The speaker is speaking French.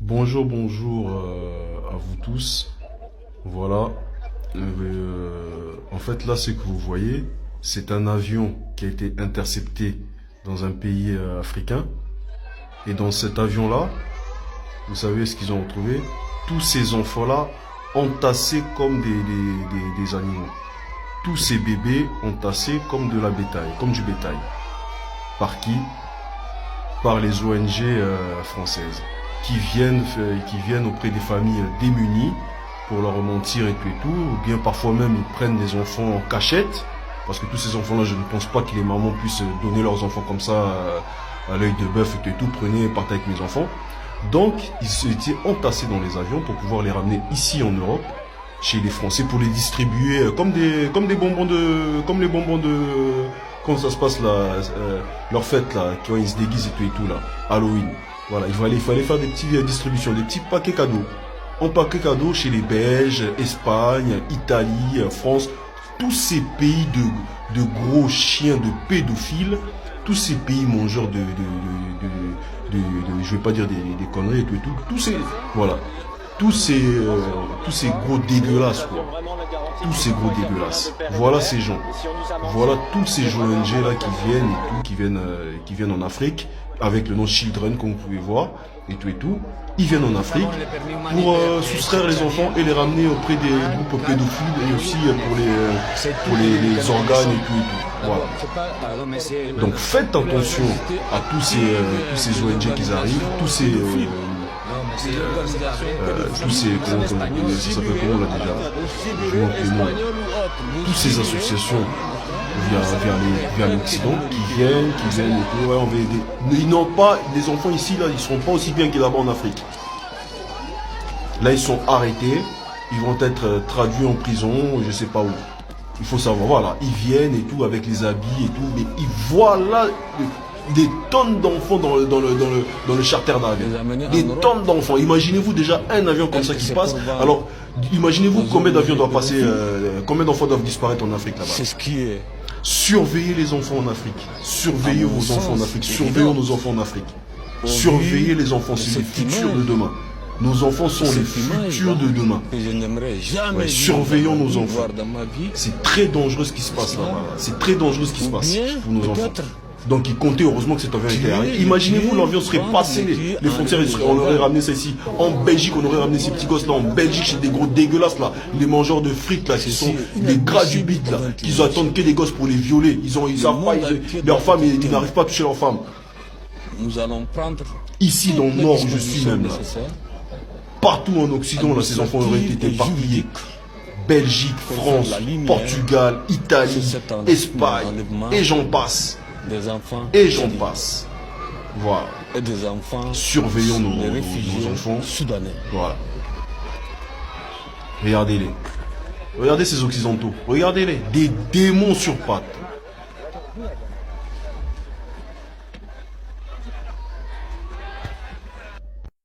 Bonjour, bonjour à vous tous. Voilà. En fait, là, ce que vous voyez, c'est un avion qui a été intercepté dans un pays africain. Et dans cet avion-là, vous savez ce qu'ils ont retrouvé? Tous ces enfants-là entassés comme des animaux. Tous ces bébés entassés comme de la bétail, comme du bétail. Par qui? Par les ONG françaises qui viennent auprès des familles démunies pour leur mentir et tout, ou bien parfois même ils prennent des enfants en cachette, parce que tous ces enfants-là, je ne pense pas que les mamans puissent donner leurs enfants comme ça à l'œil de bœuf et tout, prenez et partez avec mes enfants. Donc ils étaient entassés dans les avions pour pouvoir les ramener ici en Europe, chez les Français, pour les distribuer comme des bonbons comme les bonbons de, comment ça se passe là, leur fête là, quand ils se déguisent et tout là, Halloween. Voilà, il fallait faire des petites distributions, des petits paquets cadeaux. En paquet cadeaux chez les Belges, Espagne, Italie, France, tous ces pays de gros chiens, de pédophiles, tous ces pays mangeurs je vais pas dire des conneries et tout, tous ces, voilà, tous ces gros dégueulasses quoi. Tous ces gros dégueulasses. Voilà ces gens. Voilà tous ces ONG là qui viennent et tout, qui viennent en Afrique avec le nom Children comme vous pouvez voir et tout. Ils viennent en Afrique pour soustraire les enfants et les ramener auprès des groupes pédophiles et aussi pour les organes et tout. Voilà. Donc faites attention à tous ces ONG qui arrivent, tous ces comment ça s'appelle comment là déjà, je manque les noms, toutes ces associations vers l'Occident qui viennent et tout, ouais, on va aider. Mais ils n'ont pas, les enfants ici là, ils seront pas aussi bien que là-bas en Afrique. Là ils sont arrêtés, ils vont être traduits en prison, je sais pas où. Il faut savoir, voilà, ils viennent et tout avec les habits et tout, mais ils voient là des tonnes d'enfants dans le charter d'avion. Des tonnes d'enfants. Imaginez-vous déjà un avion comme ça qui passe. Alors, imaginez-vous combien d'avions doivent passer, combien d'enfants doivent disparaître en Afrique là-bas. C'est ce qui est. Surveillez les enfants en Afrique. Surveillez vos enfants en Afrique. Surveillons nos enfants en Afrique. Surveillez les enfants, c'est les futurs de demain. Nos enfants sont les futurs de demain. Ouais, surveillons nos enfants. C'est très dangereux ce qui se passe là-bas. C'est très dangereux ce qui se passe pour nos enfants. Donc il comptait heureusement que cet avion était arrêté. Imaginez-vous, l'avion serait passé les frontières, on aurait ramené ça ici. En Belgique, on aurait ramené ces petits gosses là. En Belgique, c'est des gros dégueulasses là. Les mangeurs de frites là, qui sont des gras du bite là. Qu'ils attendent que des gosses pour les violer. Ils savent pas, leurs femmes, ils n'arrivent pas à toucher leurs femmes. Nous allons prendre ici dans le nord où je suis même là. Partout en Occident là, ces enfants auraient été éparpillés. Belgique, France, Portugal, Italie, Espagne, et j'en passe. Des enfants et j'en passe. Voilà. Et des enfants. Surveillons nos enfants soudanais. Voilà. Regardez-les. Regardez ces occidentaux. Regardez-les. Des démons sur pattes.